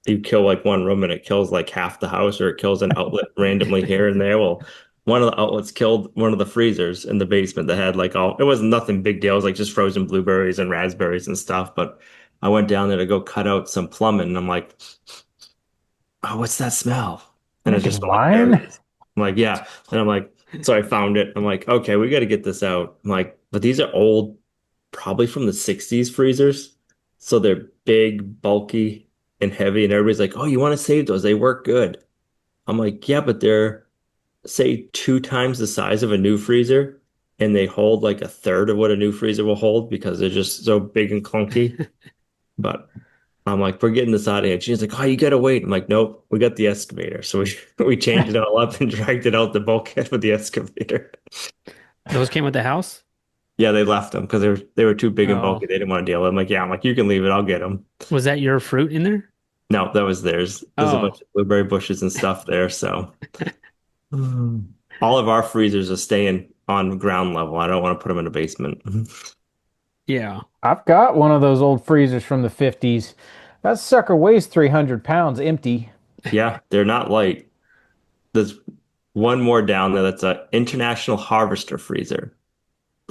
you kill like one room and it kills like half the house, or it kills an outlet randomly here and there. Well, one of the outlets killed one of the freezers in the basement that had like it wasn't nothing big deal. It was like just frozen blueberries and raspberries and stuff. But I went down there to go cut out some plumbing and I'm like, oh, what's that smell? And it's just Making from like, there wine? it is. I'm like, yeah. And I'm like, so I found it. I'm like, okay, we got to get this out. I'm like, but these are old, probably from the 60s freezers. So they're big, bulky, and heavy. And everybody's like, oh, you want to save those? They work good. I'm like, yeah, but they're, say, 2 times the size of a new freezer. And they hold like a third of what a new freezer will hold because they're just so big and clunky. But I'm like, we're getting this out of here. She's like, oh, you gotta wait. I'm like, nope, we got the excavator. So we we changed it all up and dragged it out the bulkhead with the excavator. Those came with the house? Yeah, they left them because they were too big and Oh, bulky. They didn't want to deal with them. I'm like, yeah, I'm like, you can leave it. I'll get them. was that your fruit in there? No, that was theirs. There's a bunch Oh, of blueberry bushes and stuff there. So all of our freezers are staying on ground level. I don't want to put them in a basement. yeah. I've got one of those old freezers from the 50s. That sucker weighs 300 pounds empty. Yeah, they're not light. There's one more down there that's a international harvester freezer.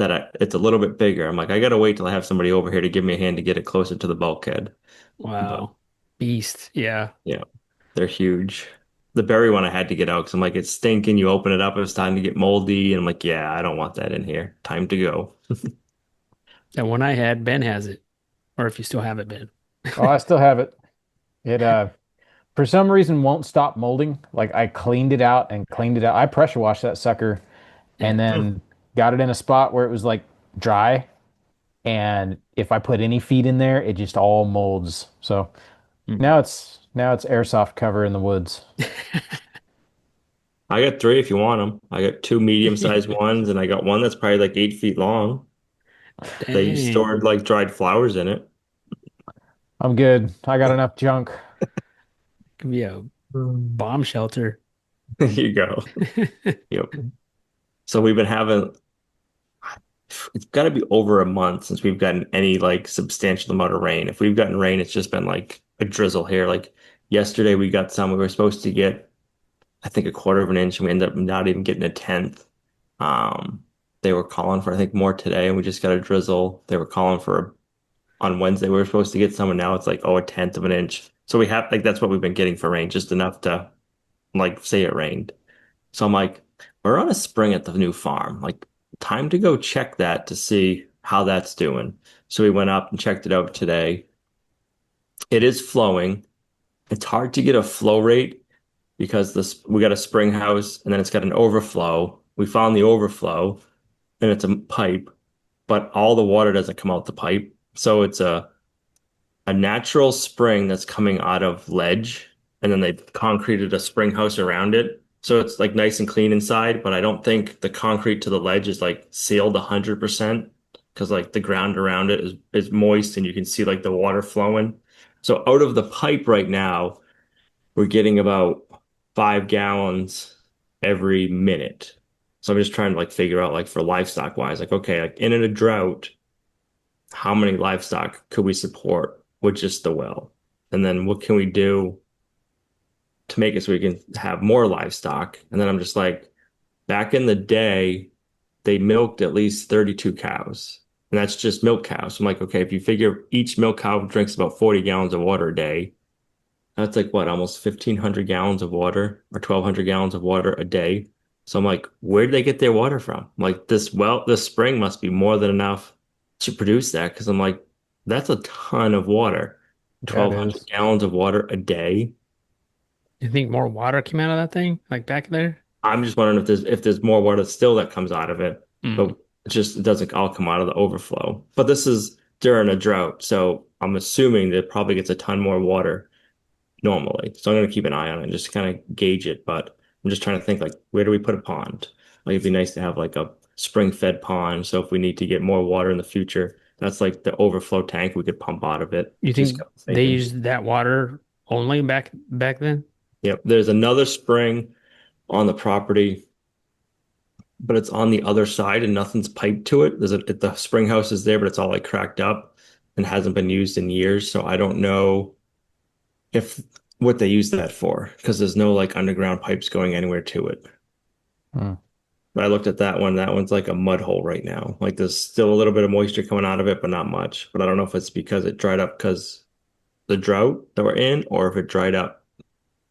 It's a little bit bigger. I'm like, I gotta wait till I have somebody over here to give me a hand to get it closer to the bulkhead. But Wow. Beast. Yeah. yeah, they're huge. The berry one I had to get out because I'm like, it's stinking. You open it up, it's starting to get moldy. And I'm like, yeah, I don't want that in here. Time to go. That one I had, Ben has it. Or if you still have it, Ben. Oh, I still have it. It for some reason won't stop molding. Like I cleaned it out and cleaned it out. I pressure washed that sucker and then got it in a spot where it was like dry. And if I put any feed in there, it just all molds. So Mm. now it's airsoft cover in the woods. I got three if you want them. I got two medium-sized ones, and I got one that's probably like 8 feet long. They Dang. stored like dried flowers in it. I'm good. I got enough junk. Could be a Mm. bomb shelter. There you go. Yep. So we've been having it's got to be over a month since we've gotten any like substantial amount of rain. If we've gotten rain, it's just been like a drizzle here. Like yesterday, we got some. We were supposed to get, I think, a quarter of an inch, and we ended up not even getting a tenth. They were calling for, I think, more today, and we just got a drizzle. They were calling for on Wednesday. We were supposed to get some, and now it's like, oh, a tenth of an inch. So we have like that's what we've been getting for rain, just enough to like say it rained. So I'm like, we're on a spring at the new farm. Like, time to go check that to see how that's doing. So we went up and checked it out today. It is flowing. It's hard to get a flow rate because this we got a spring house and then it's got an overflow. We found the overflow and it's a pipe, but all the water doesn't come out the pipe. So it's a natural spring that's coming out of ledge, and then they concreted a spring house around it. So it's like nice and clean inside, but I don't think the concrete to the ledge is like sealed 100% because like the ground around it is moist and you can see like the water flowing. So out of the pipe right now, we're getting about 5 gallons every minute. So I'm just trying to like figure out like for livestock wise, like okay, like in a drought, how many livestock could we support with just the well? And then what can we do to make it so we can have more livestock? And then I'm just like, back in the day, they milked at least 32 cows. And that's just milk cows. I'm like, okay, if you figure each milk cow drinks about 40 gallons of water a day, that's like what, almost 1,500 gallons of water or 1,200 gallons of water a day. So I'm like, where did they get their water from? I'm like, this spring must be more than enough to produce that. Cause I'm like, that's a ton of water. Yeah, it 1,200 is. gallons of water a day. You think more water came out of that thing, like back there? I'm just wondering if there's more water still that comes out of it, but Mm. it doesn't all come out of the overflow. But this is during a drought, so I'm assuming that it probably gets a ton more water normally. So I'm going to keep an eye on it and just kind of gauge it. But I'm just trying to think like, where do we put a pond? Like it'd be nice to have like a spring-fed pond. So if we need to get more water in the future, that's like the overflow tank we could pump out of it. You Just think got they thinking. used that water only back then? Yep. There's another spring on the property, but it's on the other side and nothing's piped to it. The spring house is there, but it's all like cracked up and hasn't been used in years. So I don't know if what they use that for because there's no like underground pipes going anywhere to it. Hmm. But I looked at that one. That one's like a mud hole right now. Like there's still a little bit of moisture coming out of it, but not much. But I don't know if it's because it dried up because the drought that we're in, or if it dried up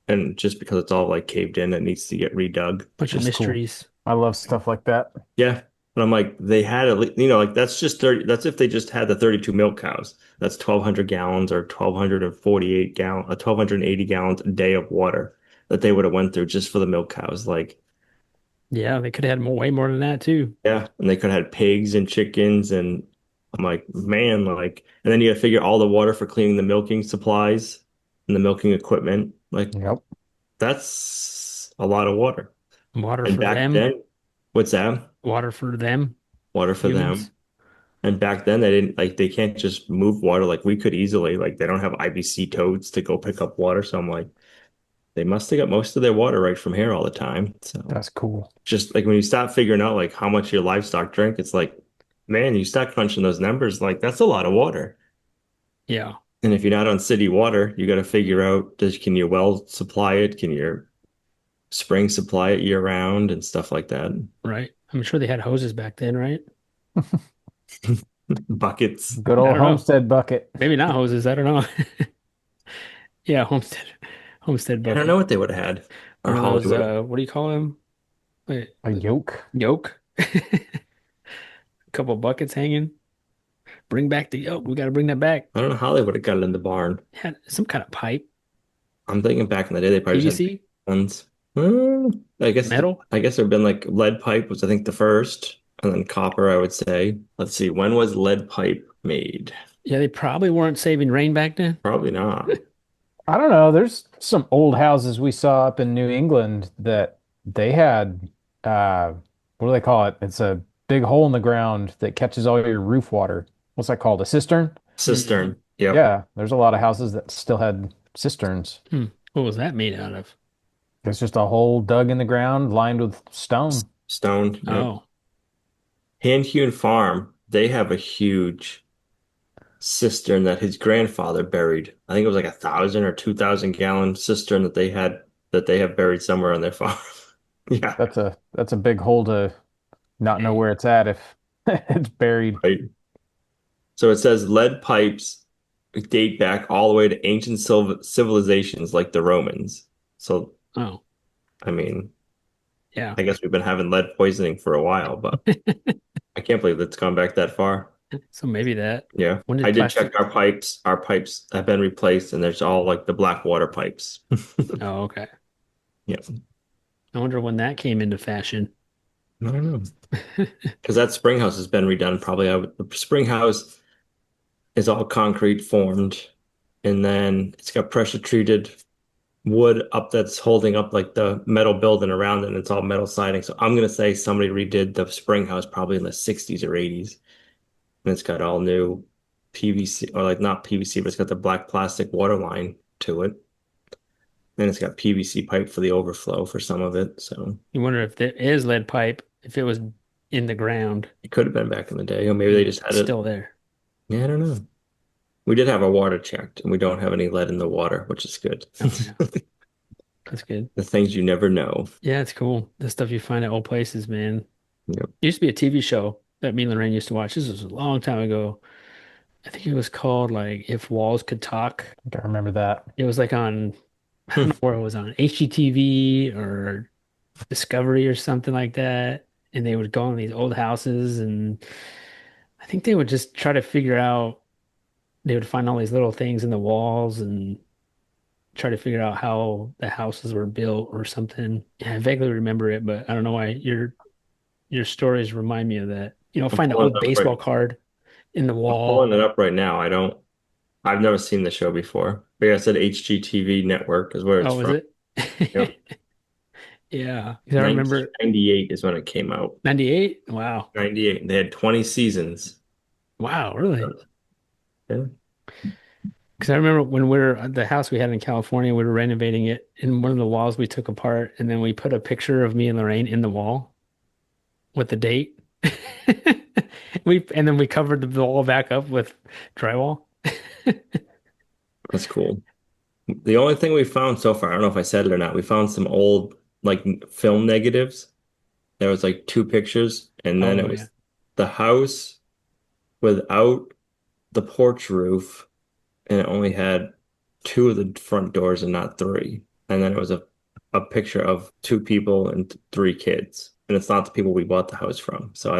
and just because it's all like caved in, it needs to get redug. Bunch of That's cool. mysteries. I love stuff like that. Yeah. But I'm like, they had at least, like that's just 30, that's if they just had the 32 milk cows. That's 1,200 gallons or 1,280 gallons a day of water that they would have went through just for the milk cows. Like, Yeah, they could have had more, way more than that too. yeah, and they could have had pigs and chickens, and I'm like, man, like, and then you got to figure all the water for cleaning the milking supplies and the milking equipment. Like, Yep. that's a lot of water. Water And for back them, then, what's that? water for them, Water for them. humans. And back then, they didn't like they can't just move water like we could easily. Like, they don't have IBC toads to go pick up water. So I'm like, they must have got most of their water right from here all the time. So That's cool. just like when you start figuring out like how much your livestock drink, it's like, man, you start crunching those numbers, like that's a lot of water. Yeah, And if you're not on city water, you got to figure out can your well supply it? Can your spring supply it year round and stuff like that? right. I'm sure they had hoses back then, right? Buckets. Good I old don't know. homestead bucket. Maybe not hoses. I don't know. Yeah, homestead I don't know bucket. what they would have had or One of how they those, would have. what do you call them? Wait, A yoke. yoke? Couple buckets hanging. Bring back the yoke. We got to bring that back. I don't know how they would have got it in the barn. Had some kind of pipe, I'm thinking back in the day, they probably just had big PVC, ones. Hmm, I guess metal. I guess there'd been like lead pipe was I think the first, and then copper, I would say. Let's see, when was lead pipe made? Yeah, they probably weren't saving rain back then. Probably not. I don't know. There's some old houses we saw up in New England that they had uh what do they call it? It's a big hole in the ground that catches all your roof water. What's that called? A cistern? Mm. Cistern. Yep. Yeah, there's a lot of houses that still had cisterns. Hmm. What was that made out of? It's just a hole dug in the ground lined with stone. Stone. Yep. Oh, Hand Hewn Farm, they have a huge cistern that his grandfather buried. I think it was like 1,000 or 2,000 gallon cistern that they have buried somewhere on their farm. Yeah, That's a big hole to not know dang. where it's at if it's buried. right. So it says lead pipes date back all the way to ancient civilizations like the Romans. So, Oh, I mean, Yeah. I guess we've been having lead poisoning for a while, but I can't believe it's gone back that far. So maybe that. Yeah. When I did did check plastic? our pipes. Our pipes have been replaced and there's all like the black water pipes. Oh, okay. Yeah. I wonder when that came into fashion. I don't know. Because that spring house has been redone. Probably the spring house is all concrete formed, and then it's got pressure treated wood up that's holding up like the metal building around it, and it's all metal siding. So I'm gonna say somebody redid the spring house probably in the 60s or 80s, and it's got all new PVC or like not PVC, but it's got the black plastic water line to it, and it's got PVC pipe for the overflow for some of it. So You wonder if there is lead pipe, if it was in the ground it could have been back in the day, or maybe they and just had it's it. still there. Yeah, I don't know. We did have our water checked, and we don't have any lead in the water, which is good. Oh yeah, that's good. The things you never know. Yeah, it's cool. The stuff you find at old places, man. Yep. There used to be a TV show that me and Lorraine used to watch. This was a long time ago. I think it was called like If Walls Could Talk. I think I remember that. It was like on, I don't know where it was on, HGTV or Discovery or something like that. And they would go in these old houses and I think they would just try to figure out, they would find all these little things in the walls and try to figure out how the houses were built or something. Yeah, I vaguely remember it, but I don't know why your stories remind me of that. I'm Find an pulling old it up right. baseball card in the I'm pulling wall. it up right now. I've never seen the show before. But yeah, I said HGTV network is where it's Oh, is from. it? Yep. Yeah, 'cause I remember 1998 is when it came out. 98. Wow. 98. They had 20 seasons. Wow, really? Yeah. Because I remember when we were at the house we had in California, we were renovating it, and one of the walls we took apart, and then we put a picture of me and Lorraine in the wall with the date. And then we covered the wall back up with drywall. That's cool. The only thing we found so far, I don't know if I said it or not, we found some old like film negatives. There was like two pictures, and then it Oh yeah. was the house without the porch roof, and it only had two of the front doors and not three. And then it was a picture of two people and three kids. And it's not the people we bought the house from. So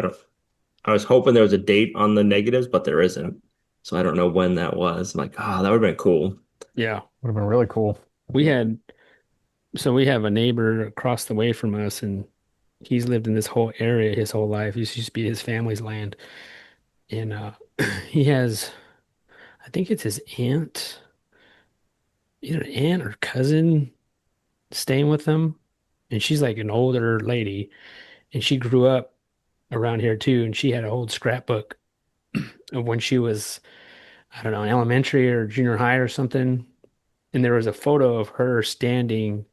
I was hoping there was a date on the negatives, but there isn't. So I don't know when that was. I'm like, ah, that would have been cool. Yeah. Would have been really cool. We had So we have a neighbor across the way from us, and he's lived in this whole area his whole life. This used to be his family's land. And he has, I think it's his aunt, either aunt or cousin staying with them. And she's like an older lady, and she grew up around here too. And she had an old scrapbook of when she was, I don't know, in elementary or junior high or something. And there was a photo of her standing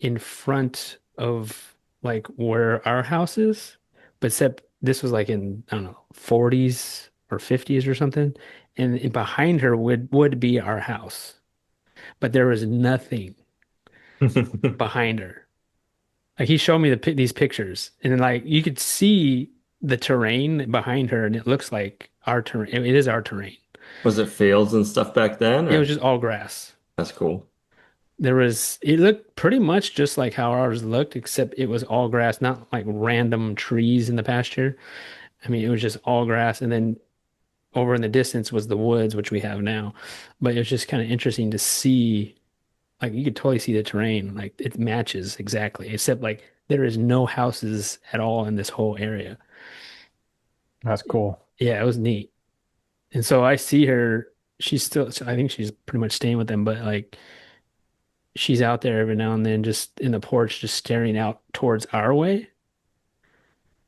in front of like where our house is, but except this was like in, I don't know, 40s or 50s or something. And behind her would be our house, but there was nothing behind her. Like he showed me these pictures, and then like you could see the terrain behind her, and it looks like our terrain. It is our terrain. Was it fields and stuff back then, It was or just all grass. that's cool. It looked pretty much just like how ours looked, except it was all grass, not like random trees in the pasture. I mean, it was just all grass. And then over in the distance was the woods, which we have now. But it was just kind of interesting to see, like, you could totally see the terrain. Like, it matches exactly, except like there is no houses at all in this whole area. That's cool. Yeah, it was neat. And so I see her, I think she's pretty much staying with them, but like, she's out there every now and then just in the porch just staring out towards our way.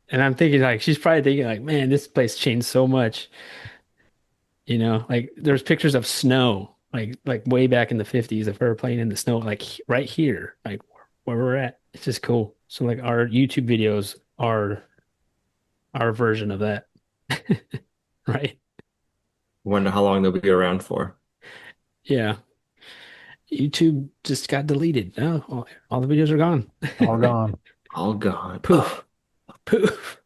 And I'm thinking like she's probably thinking like, man, this place changed so much. Like there's pictures of snow, like way back in the 50s of her playing in the snow, like right here, like where we're at. It's just cool. So like our YouTube videos are our version of that. Right? Wonder how long they'll be around for. Yeah. YouTube just got deleted. Oh, all the videos are gone. All gone. All gone. Poof, poof.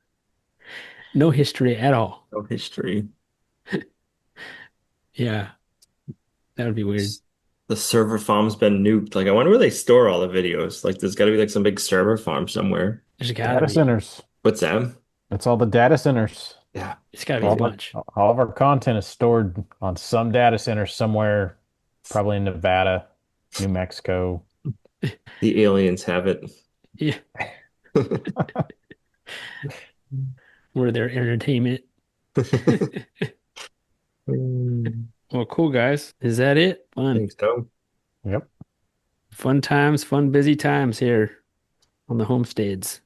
No history at all. No history. Yeah, that would be weird. the server farm's been nuked. Like, I wonder where they store all the videos. Like, there's got to be like some big server farm somewhere. There's gotta Data be. centers. What's that? It's all the data centers. Yeah, It's gotta be a All of bunch. all of our content is stored on some data center somewhere, probably in Nevada, New Mexico. the aliens have it. Yeah, where their entertainment. Hmm, Well, cool guys. Is that it? Fun. think so. Yep. Fun times, fun busy times here on the homesteads.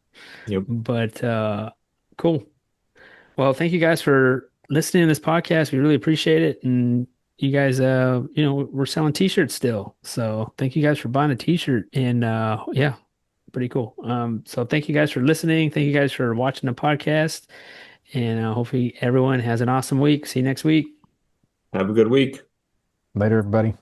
Yep. But cool. Well, thank you guys for listening to this podcast. We really appreciate it. And you guys we're selling t-shirts still. So thank you guys for buying a t-shirt. And yeah, pretty cool. So thank you guys for listening. Thank you guys for watching the podcast. And hopefully everyone has an awesome week. See you next week. Have a good week. Later, everybody.